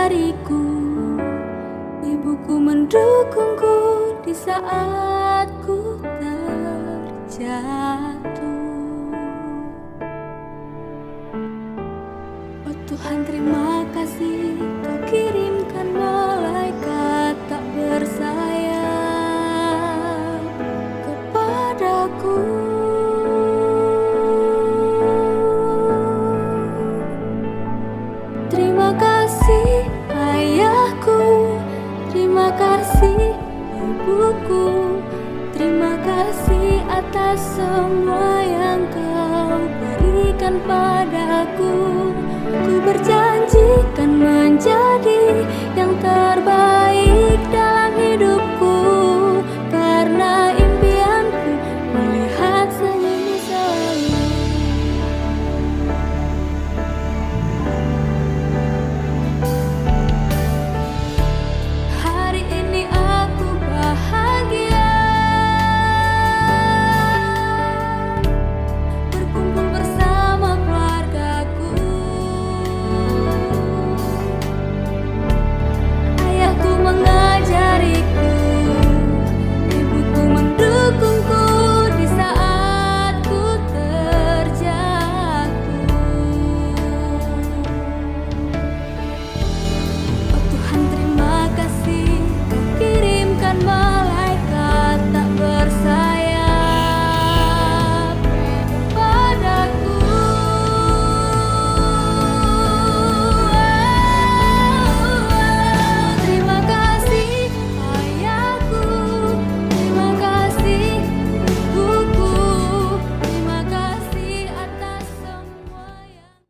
dariku. Ibuku mendukungku di saat ku terjatuh. Oh Tuhan, terima kasih Kau kirimkan malaikat tak bersayap kepadaku. Terima kasih ayahku, terima kasih ibuku, terima kasih atas semua yang Kau berikan padaku. Ku berjanji kan menjadi yang terbaik